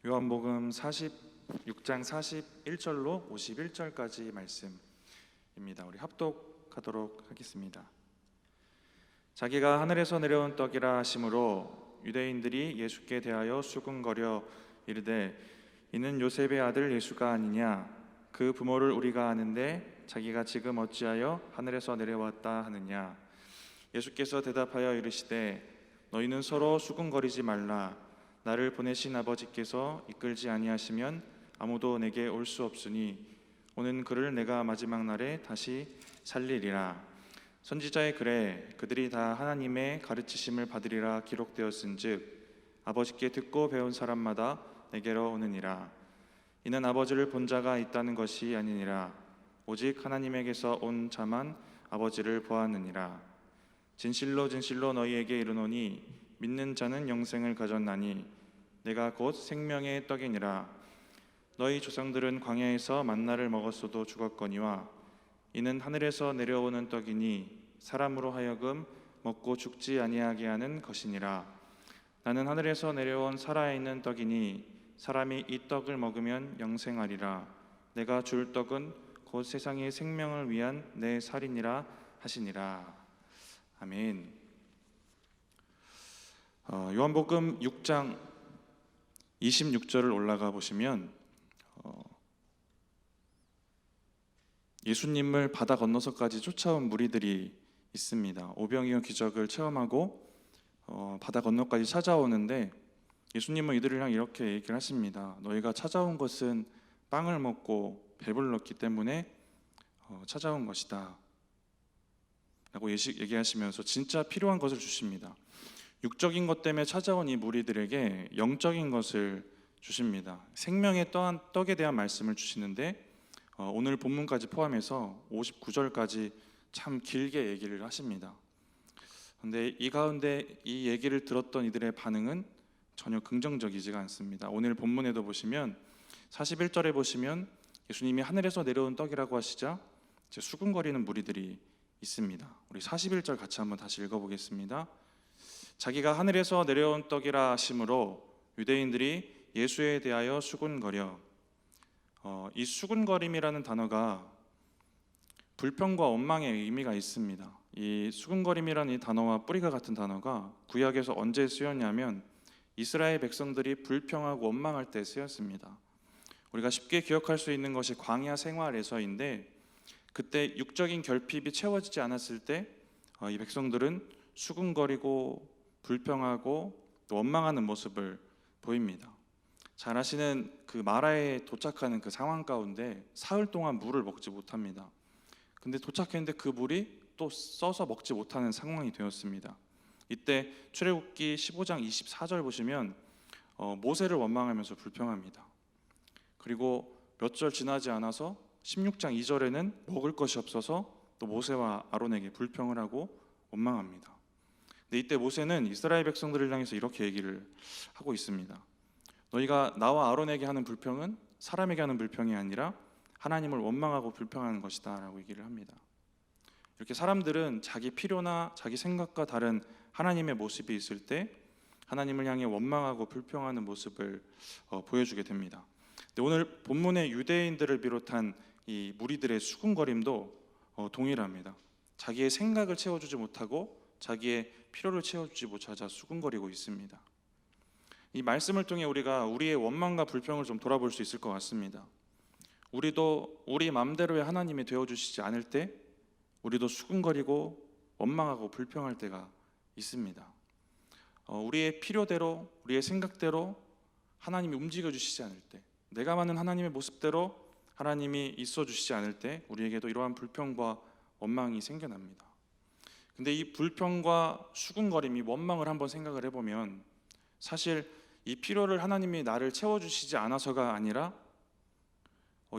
요한복음 46장 41절로 51절까지 말씀입니다. 우리 합독하도록 하겠습니다. 자기가 하늘에서 내려온 떡이라 하심으로 유대인들이 예수께 대하여 수군거려 이르되 이는 요셉의 아들 예수가 아니냐? 그 부모를 우리가 아는데 자기가 지금 어찌하여 하늘에서 내려왔다 하느냐? 예수께서 대답하여 이르시되 너희는 서로 수군거리지 말라. 나를 보내신 아버지께서 이끌지 아니하시면 아무도 내게 올 수 없으니 오는 그를 내가 마지막 날에 다시 살리리라. 선지자의 글에 그들이 다 하나님의 가르치심을 받으리라 기록되었은즉 아버지께 듣고 배운 사람마다 내게로 오느니라. 이는 아버지를 본 자가 있다는 것이 아니니라. 오직 하나님에게서 온 자만 아버지를 보았느니라. 진실로 진실로 너희에게 이르노니 믿는 자는 영생을 가졌나니 내가 곧 생명의 떡이니라. 너희 조상들은 광야에서 만나를 먹었어도 죽었거니와 이는 하늘에서 내려오는 떡이니 사람으로 하여금 먹고 죽지 아니하게 하는 것이니라. 나는 하늘에서 내려온 살아있는 떡이니 사람이 이 떡을 먹으면 영생하리라. 내가 줄 떡은 곧 세상의 생명을 위한 내 살이니라 하시니라. 아멘. 요한복음 6장 26절을 올라가 보시면 예수님을 바다 건너서까지 쫓아온 무리들이 있습니다. 오병이어 기적을 체험하고 바다 건너까지 찾아오는데 예수님은 이들이랑 이렇게 얘기를 하십니다. 너희가 찾아온 것은 빵을 먹고 배불렀기 때문에 찾아온 것이다 라고 얘기하시면서 진짜 필요한 것을 주십니다. 육적인 것 때문에 찾아온 이 무리들에게 영적인 것을 주십니다. 생명의 떡에 대한 말씀을 주시는데 오늘 본문까지 포함해서 59절까지 참 길게 얘기를 하십니다. 그런데 이 가운데 이 얘기를 들었던 이들의 반응은 전혀 긍정적이지가 않습니다. 오늘 본문에도 보시면 41절에 보시면 예수님이 하늘에서 내려온 떡이라고 하시자 이제 수군거리는 무리들이 있습니다. 우리 41절 같이 한번 다시 읽어보겠습니다. 자기가 하늘에서 내려온 떡이라 하심으로 유대인들이 예수에 대하여 수군거려. 이 수군거림이라는 단어가 불평과 원망의 의미가 있습니다. 이 수군거림이라는 이 단어와 뿌리가 같은 단어가 구약에서 언제 쓰였냐면 이스라엘 백성들이 불평하고 원망할 때 쓰였습니다. 우리가 쉽게 기억할 수 있는 것이 광야 생활에서인데 그때 육적인 결핍이 채워지지 않았을 때 이 백성들은 수군거리고 불평하고 또 원망하는 모습을 보입니다. 잘 아시는 그 마라에 도착하는 그 상황 가운데 사흘 동안 물을 먹지 못합니다. 근데 도착했는데 그 물이 또 써서 먹지 못하는 상황이 되었습니다. 이때 출애굽기 15장 24절 보시면 모세를 원망하면서 불평합니다. 그리고 몇 절 지나지 않아서 16장 2절에는 먹을 것이 없어서 또 모세와 아론에게 불평을 하고 원망합니다. 근데 이때 모세는 이스라엘 백성들을 향해서 이렇게 얘기를 하고 있습니다. 너희가 나와 아론에게 하는 불평은 사람에게 하는 불평이 아니라 하나님을 원망하고 불평하는 것이다 라고 얘기를 합니다. 이렇게 사람들은 자기 필요나 자기 생각과 다른 하나님의 모습이 있을 때 하나님을 향해 원망하고 불평하는 모습을 보여주게 됩니다. 근데 오늘 본문의 유대인들을 비롯한 이 무리들의 수군거림도 동일합니다. 자기의 생각을 채워주지 못하고 자기의 필요를 채워주지 못하자 수군거리고 있습니다. 이 말씀을 통해 우리가 우리의 원망과 불평을 좀 돌아볼 수 있을 것 같습니다. 우리도 우리 마음대로의 하나님이 되어주시지 않을 때 우리도 수군거리고 원망하고 불평할 때가 있습니다. 우리의 필요대로 우리의 생각대로 하나님이 움직여주시지 않을 때 내가 맞는 하나님의 모습대로 하나님이 있어주시지 않을 때 우리에게도 이러한 불평과 원망이 생겨납니다. 근데 이 불평과 수군거림이 원망을 한번 생각을 해보면 사실 이 필요를 하나님이 나를 채워주시지 않아서가 아니라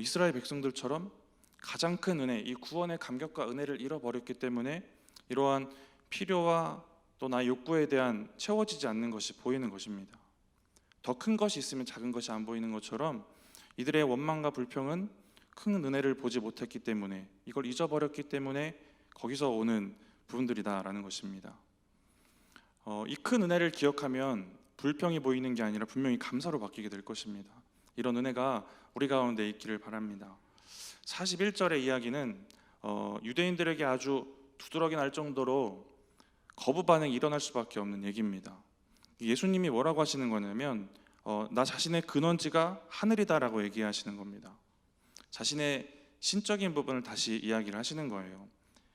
이스라엘 백성들처럼 가장 큰 은혜, 이 구원의 감격과 은혜를 잃어버렸기 때문에 이러한 필요와 또 나의 욕구에 대한 채워지지 않는 것이 보이는 것입니다. 더 큰 것이 있으면 작은 것이 안 보이는 것처럼 이들의 원망과 불평은 큰 은혜를 보지 못했기 때문에 이걸 잊어버렸기 때문에 거기서 오는 부분들이다라는 것입니다. 이 큰 은혜를 기억하면 불평이 보이는 게 아니라 분명히 감사로 바뀌게 될 것입니다. 이런 은혜가 우리 가운데 있기를 바랍니다. 41절의 이야기는 유대인들에게 아주 두드러기 날 정도로 거부 반응이 일어날 수밖에 없는 얘기입니다. 예수님이 뭐라고 하시는 거냐면 나 자신의 근원지가 하늘이다라고 얘기하시는 겁니다. 자신의 신적인 부분을 다시 이야기를 하시는 거예요.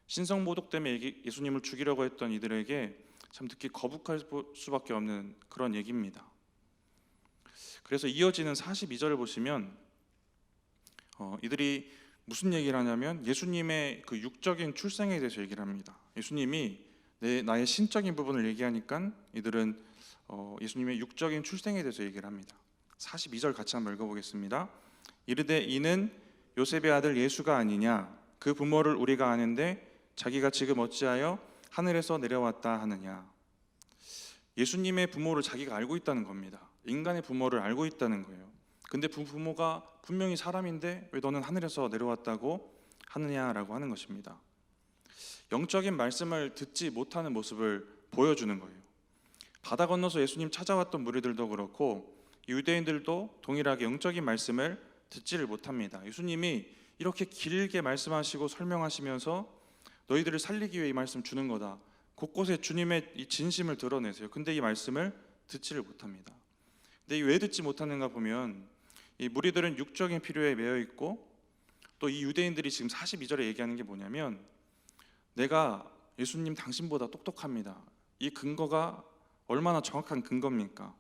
신성모독 때문에 예수님을 죽이려고 했던 이들에게 참 듣기 거북할 수밖에 없는 그런 얘기입니다. 그래서 이어지는 42절을 보시면 이들이 무슨 얘기를 하냐면 예수님의 그 육적인 출생에 대해서 얘기를 합니다. 예수님이 나의 신적인 부분을 얘기하니까 이들은 예수님의 육적인 출생에 대해서 얘기를 합니다. 42절 같이 한번 읽어보겠습니다. 이르되 이는 요셉의 아들 예수가 아니냐? 그 부모를 우리가 아는데 자기가 지금 어찌하여 하늘에서 내려왔다 하느냐? 예수님의 부모를 자기가 알고 있다는 겁니다. 인간의 부모를 알고 있다는 거예요. 근데 부모가 분명히 사람인데 왜 너는 하늘에서 내려왔다고 하느냐라고 하는 것입니다. 영적인 말씀을 듣지 못하는 모습을 보여주는 거예요. 바다 건너서 예수님 찾아왔던 무리들도 그렇고 유대인들도 동일하게 영적인 말씀을 듣지를 못합니다. 예수님이 이렇게 길게 말씀하시고 설명하시면서 너희들을 살리기 위해 이 말씀 주는 거다. 곳곳에 주님의 이 진심을 드러내세요. 근데 이 말씀을 듣지를 못합니다. 근데 왜 듣지 못하는가 보면 이 무리들은 육적인 필요에 매여 있고 또 이 유대인들이 지금 42절에 얘기하는 게 뭐냐면 내가 예수님 당신보다 똑똑합니다. 이 근거가 얼마나 정확한 근거입니까?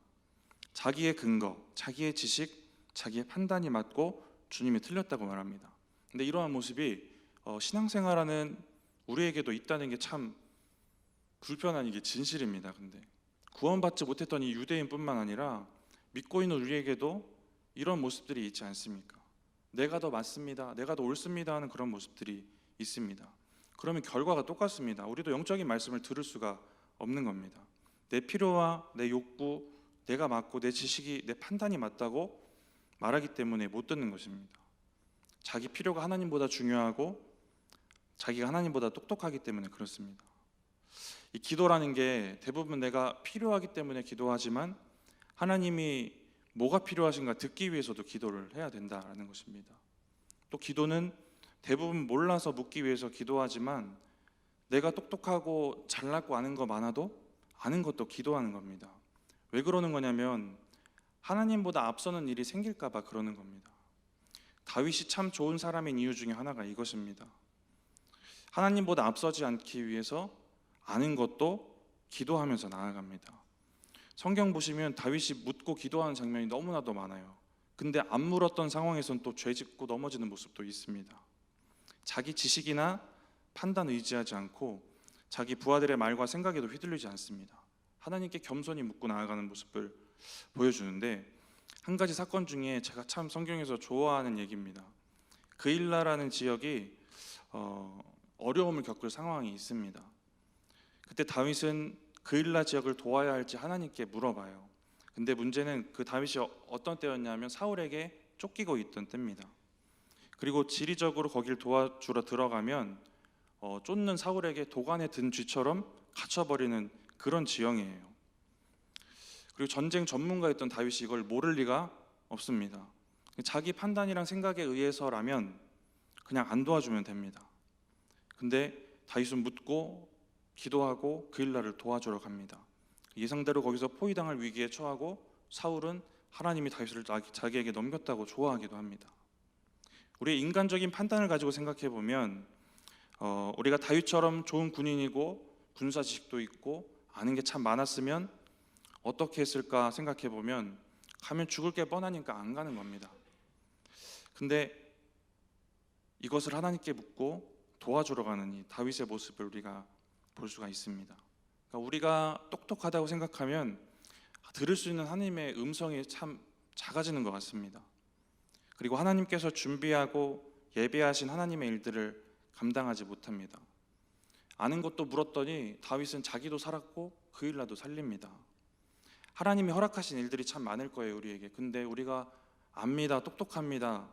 자기의 근거, 자기의 지식, 자기의 판단이 맞고 주님이 틀렸다고 말합니다. 근데 이러한 모습이 신앙생활하는 우리에게도 있다는 게 참 불편한 이게 진실입니다. 근데 구원받지 못했던 이 유대인뿐만 아니라 믿고 있는 우리에게도 이런 모습들이 있지 않습니까? 내가 더 맞습니다, 내가 더 옳습니다 하는 그런 모습들이 있습니다. 그러면 결과가 똑같습니다. 우리도 영적인 말씀을 들을 수가 없는 겁니다. 내 필요와 내 욕구, 내가 맞고 내 지식이, 내 판단이 맞다고 말하기 때문에 못 듣는 것입니다. 자기 필요가 하나님보다 중요하고 자기가 하나님보다 똑똑하기 때문에 그렇습니다. 이 기도라는 게 대부분 내가 필요하기 때문에 기도하지만 하나님이 뭐가 필요하신가 듣기 위해서도 기도를 해야 된다라는 것입니다. 또 기도는 대부분 몰라서 묻기 위해서 기도하지만 내가 똑똑하고 잘나고 아는 거 많아도 아는 것도 기도하는 겁니다. 왜 그러는 거냐면 하나님보다 앞서는 일이 생길까 봐 그러는 겁니다. 다윗이 참 좋은 사람인 이유 중에 하나가 이것입니다. 하나님보다 앞서지 않기 위해서 아는 것도 기도하면서 나아갑니다. 성경 보시면 다윗이 묻고 기도하는 장면이 너무나도 많아요. 근데 안 물었던 상황에서는 또 죄 짓고 넘어지는 모습도 있습니다. 자기 지식이나 판단 의지하지 않고 자기 부하들의 말과 생각에도 휘둘리지 않습니다. 하나님께 겸손히 묻고 나아가는 모습을 보여주는데 한 가지 사건 중에 제가 참 성경에서 좋아하는 얘기입니다. 그일라라는 지역이 어려움을 겪을 상황이 있습니다. 그때 다윗은 그일라 지역을 도와야 할지 하나님께 물어봐요. 근데 문제는 그 다윗이 어떤 때였냐면 사울에게 쫓기고 있던 때입니다. 그리고 지리적으로 거길 도와주러 들어가면 쫓는 사울에게 도간에 든 쥐처럼 갇혀버리는 그런 지형이에요. 그리고 전쟁 전문가였던 다윗이 이걸 모를 리가 없습니다. 자기 판단이랑 생각에 의해서라면 그냥 안 도와주면 됩니다. 근데 다윗은 묻고 기도하고 그일라를 도와주러 갑니다. 예상대로 거기서 포위당할 위기에 처하고 사울은 하나님이 다윗을 자기에게 넘겼다고 좋아하기도 합니다. 우리의 인간적인 판단을 가지고 생각해 보면 우리가 다윗처럼 좋은 군인이고 군사 지식도 있고 아는 게 참 많았으면 어떻게 했을까 생각해 보면 가면 죽을 게 뻔하니까 안 가는 겁니다. 근데 이것을 하나님께 묻고 도와주러 가는 이 다윗의 모습을 우리가 볼 수가 있습니다. 그러니까 우리가 똑똑하다고 생각하면 들을 수 있는 하나님의 음성이 참 작아지는 것 같습니다. 그리고 하나님께서 준비하고 예배하신 하나님의 일들을 감당하지 못합니다. 아는 것도 물었더니 다윗은 자기도 살았고 그일라도 살립니다. 하나님이 허락하신 일들이 참 많을 거예요, 우리에게. 근데 우리가 압니다, 똑똑합니다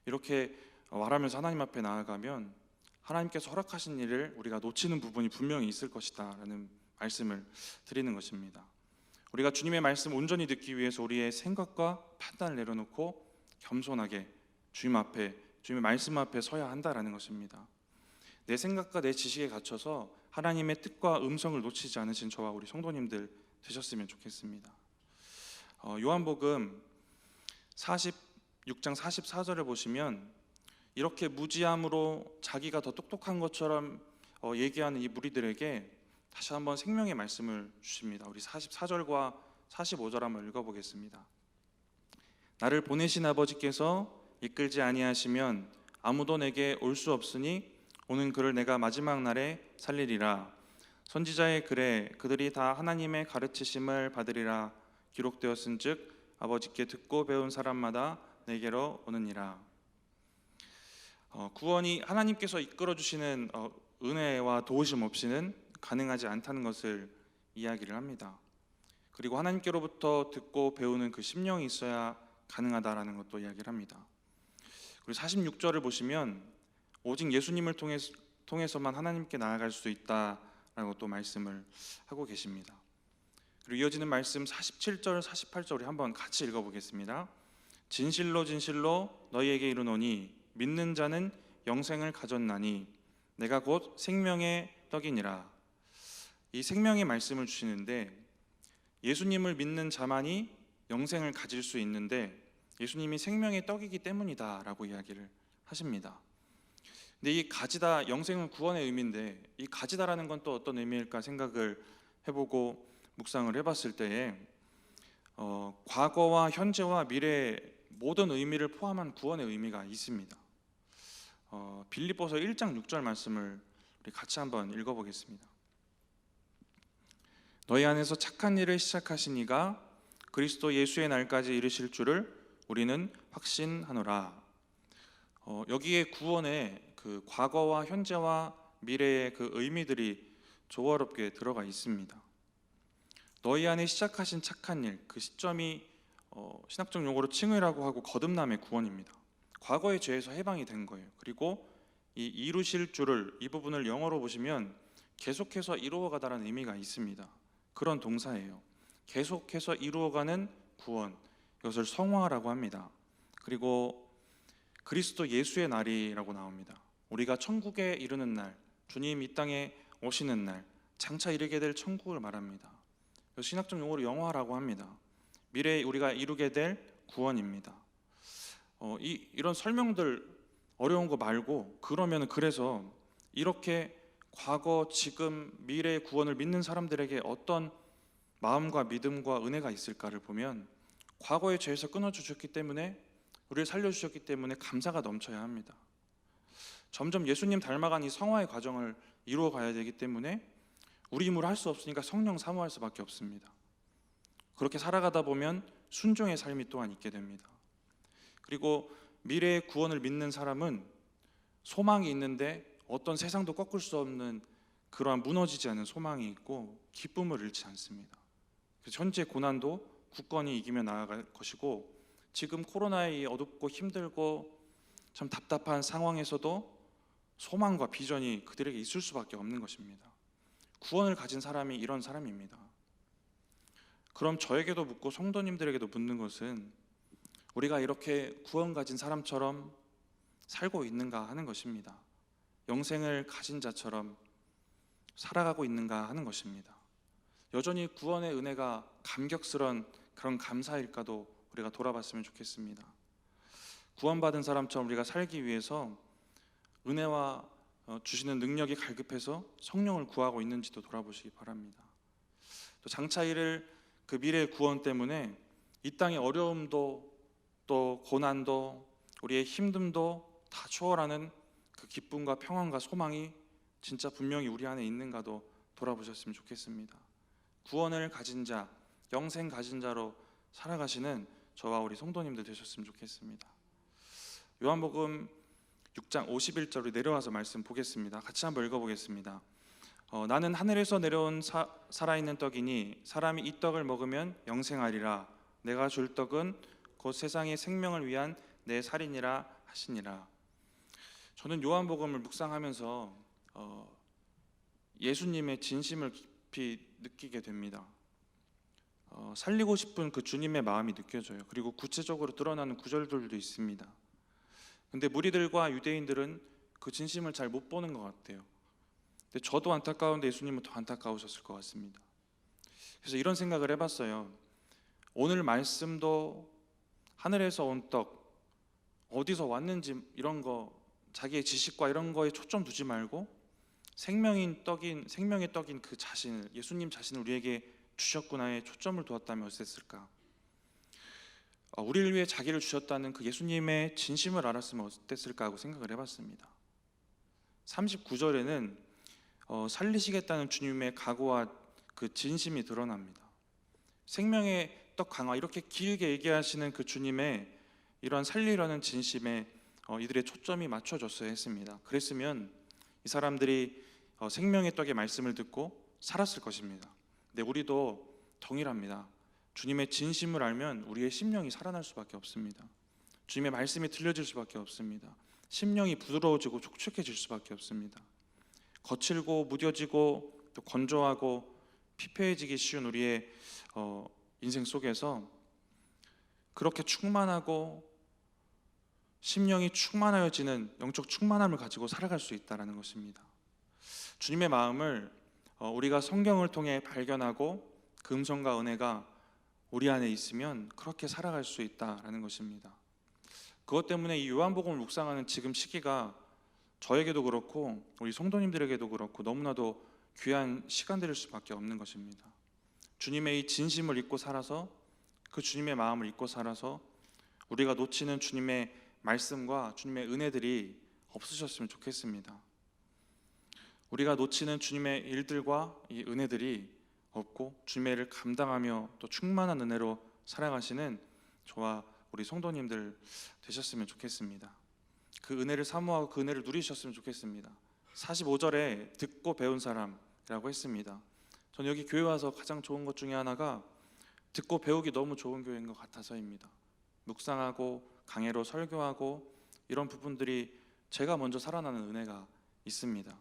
이렇게 말하면서 하나님 앞에 나아가면 하나님께서 허락하신 일을 우리가 놓치는 부분이 분명히 있을 것이다 라는 말씀을 드리는 것입니다. 우리가 주님의 말씀 온전히 듣기 위해서 우리의 생각과 판단을 내려놓고 겸손하게 주님의 말씀 앞에 서야 한다라는 것입니다. 내 생각과 내 지식에 갇혀서 하나님의 뜻과 음성을 놓치지 않으신 저와 우리 성도님들 되셨으면 좋겠습니다. 요한복음 46장 44절을 보시면 이렇게 무지함으로 자기가 더 똑똑한 것처럼 얘기하는 이 무리들에게 다시 한번 생명의 말씀을 주십니다. 우리 44절과 45절 한번 읽어보겠습니다. 나를 보내신 아버지께서 이끌지 아니하시면 아무도 내게 올 수 없으니 오는 그를 내가 마지막 날에 살리리라. 선지자의 글에 그들이 다 하나님의 가르치심을 받으리라 기록되었은즉 아버지께 듣고 배운 사람마다 내게로 오느니라. 구원이 하나님께서 이끌어 주시는 은혜와 도우심 없이는 가능하지 않다는 것을 이야기를 합니다. 그리고 하나님께로부터 듣고 배우는 그 심령이 있어야 가능하다라는 것도 이야기를 합니다. 그리고 46절을 보시면 오직 예수님을 통해서만 하나님께 나아갈 수 있다라는 것도 말씀을 하고 계십니다. 그리고 이어지는 말씀 47절, 48절 우리 한번 같이 읽어보겠습니다. 진실로 진실로 너희에게 이르노니 믿는 자는 영생을 가졌나니 내가 곧 생명의 떡이니라. 이 생명의 말씀을 주시는데 예수님을 믿는 자만이 영생을 가질 수 있는데 예수님이 생명의 떡이기 때문이다라고 이야기를 하십니다. 근데 이 가지다, 영생은 구원의 의미인데 이 가지다라는 건 또 어떤 의미일까 생각을 해보고 묵상을 해봤을 때에 과거와 현재와 미래의 모든 의미를 포함한 구원의 의미가 있습니다. 빌립보서 1장 6절 말씀을 우리 같이 한번 읽어보겠습니다. 너희 안에서 착한 일을 시작하신 이가 그리스도 예수의 날까지 이르실 줄을 우리는 확신하노라. 여기에 구원의 그 과거와 현재와 미래의 그 의미들이 조화롭게 들어가 있습니다. 너희 안에 시작하신 착한 일, 그 시점이 신학적 용어로 칭의라고 하고 거듭남의 구원입니다. 과거의 죄에서 해방이 된 거예요. 그리고 이 이루실 줄을, 이 부분을 영어로 보시면 계속해서 이루어가다라는 의미가 있습니다. 그런 동사예요. 계속해서 이루어가는 구원, 이것을 성화라고 합니다. 그리고 그리스도 예수의 날이라고 나옵니다. 우리가 천국에 이르는 날, 주님 이 땅에 오시는 날, 장차 이르게 될 천국을 말합니다. 신학적 용어로 영화라고 합니다. 미래에 우리가 이루게 될 구원입니다. 이런 설명들 어려운 거 말고 그래서 이렇게 과거, 지금, 미래의 구원을 믿는 사람들에게 어떤 마음과 믿음과 은혜가 있을까를 보면 과거의 죄에서 끊어주셨기 때문에 우리를 살려주셨기 때문에 감사가 넘쳐야 합니다. 점점 예수님 닮아간 이 성화의 과정을 이루어가야 되기 때문에 우리 힘으로 할 수 없으니까 성령 사모할 수밖에 없습니다. 그렇게 살아가다 보면 순종의 삶이 또한 있게 됩니다. 그리고 미래의 구원을 믿는 사람은 소망이 있는데 어떤 세상도 꺾을 수 없는 그러한 무너지지 않은 소망이 있고 기쁨을 잃지 않습니다. 그래서 현재 고난도 굳건히 이기며 나아갈 것이고 지금 코로나의 어둡고 힘들고 참 답답한 상황에서도 소망과 비전이 그들에게 있을 수밖에 없는 것입니다. 구원을 가진 사람이 이런 사람입니다. 그럼 저에게도 묻고 성도님들에게도 묻는 것은 우리가 이렇게 구원 가진 사람처럼 살고 있는가 하는 것입니다. 영생을 가진 자처럼 살아가고 있는가 하는 것입니다. 여전히 구원의 은혜가 감격스러운 그런 감사일까도 우리가 돌아봤으면 좋겠습니다. 구원받은 사람처럼 우리가 살기 위해서 은혜와 주시는 능력이 갈급해서 성령을 구하고 있는지도 돌아보시기 바랍니다. 또 장차 이를 그 미래의 구원 때문에 이 땅의 어려움도 또 고난도 우리의 힘듦도 다 초월하는 그 기쁨과 평안과 소망이 진짜 분명히 우리 안에 있는가도 돌아보셨으면 좋겠습니다. 구원을 가진 자, 영생 가진 자로 살아가시는 저와 우리 성도님들 되셨으면 좋겠습니다. 요한복음 6장 51절로 내려와서 말씀 보겠습니다. 같이 한번 읽어보겠습니다. 나는 하늘에서 내려온 살아있는 떡이니 사람이 이 떡을 먹으면 영생하리라. 내가 줄 떡은 곧 세상의 생명을 위한 내 살이니라 하시니라. 저는 요한복음을 묵상하면서 예수님의 진심을 깊이 느끼게 됩니다. 살리고 싶은 그 주님의 마음이 느껴져요. 그리고 구체적으로 드러나는 구절들도 있습니다. 근데 무리들과 유대인들은 그 진심을 잘 못 보는 것 같아요. 근데 저도 안타까운데 예수님은 더 안타까우셨을 것 같습니다. 그래서 이런 생각을 해봤어요. 오늘 말씀도 하늘에서 온 떡, 어디서 왔는지 이런 거, 자기의 지식과 이런 거에 초점 두지 말고 생명의 떡인 그 자신을, 예수님 자신을 우리에게 주셨구나에 초점을 두었다면 어땠을까? 우리를 위해 자기를 주셨다는 그 예수님의 진심을 알았으면 어땠을까 하고 생각을 해봤습니다. 39절에는 살리시겠다는 주님의 각오와 그 진심이 드러납니다. 생명의 떡 강화, 이렇게 길게 얘기하시는 그 주님의 이러한 살리려는 진심에 이들의 초점이 맞춰졌어야 했습니다. 그랬으면 이 사람들이 생명의 떡의 말씀을 듣고 살았을 것입니다. 근데 우리도 동일합니다. 주님의 진심을 알면 우리의 심령이 살아날 수밖에 없습니다. 주님의 말씀이 들려질 수밖에 없습니다. 심령이 부드러워지고 촉촉해질 수밖에 없습니다. 거칠고 무뎌지고 또 건조하고 피폐해지기 쉬운 우리의 인생 속에서 그렇게 충만하고 심령이 충만하여지는 영적 충만함을 가지고 살아갈 수 있다는 것입니다. 주님의 마음을 우리가 성경을 통해 발견하고 그 음성과 은혜가 우리 안에 있으면 그렇게 살아갈 수 있다는 것입니다. 그것 때문에 이 요한복음을 묵상하는 지금 시기가 저에게도 그렇고 우리 성도님들에게도 그렇고 너무나도 귀한 시간들일 수밖에 없는 것입니다. 주님의 이 진심을 잊고 살아서 그 주님의 마음을 잊고 살아서 우리가 놓치는 주님의 말씀과 주님의 은혜들이 없으셨으면 좋겠습니다. 우리가 놓치는 주님의 일들과 이 은혜들이 없고 주님의 일을 감당하며 또 충만한 은혜로 살아가시는 저와 우리 성도님들 되셨으면 좋겠습니다. 그 은혜를 사모하고 그 은혜를 누리셨으면 좋겠습니다. 45절에 듣고 배운 사람이라고 했습니다. 저는 여기 교회 와서 가장 좋은 것 중에 하나가 듣고 배우기 너무 좋은 교회인 것 같아서입니다. 묵상하고 강해로 설교하고 이런 부분들이 제가 먼저 살아나는 은혜가 있습니다.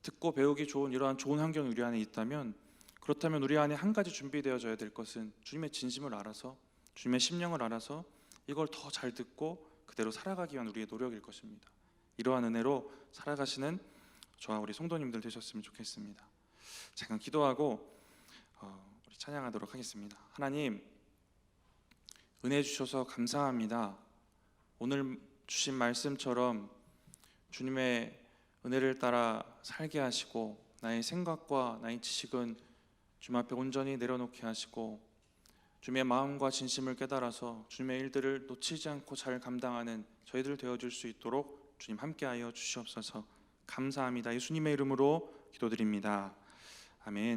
듣고 배우기 좋은 이러한 좋은 환경이 우리 안에 있다면, 그렇다면 우리 안에 한 가지 준비되어져야 될 것은 주님의 진심을 알아서, 주님의 심령을 알아서 이걸 더 잘 듣고 그대로 살아가기 위한 우리의 노력일 것입니다. 이러한 은혜로 살아가시는 저와 우리 성도님들 되셨으면 좋겠습니다. 잠깐 기도하고 우리 찬양하도록 하겠습니다. 하나님, 은혜 주셔서 감사합니다. 오늘 주신 말씀처럼 주님의 은혜를 따라 살게 하시고 나의 생각과 나의 지식은 주님 앞에 온전히 내려놓게 하시고 주님의 마음과 진심을 깨달아서 주님의 일들을 놓치지 않고 잘 감당하는 저희들 되어줄 수 있도록 주님 함께하여 주시옵소서. 감사합니다. 예수님의 이름으로 기도드립니다. 아멘.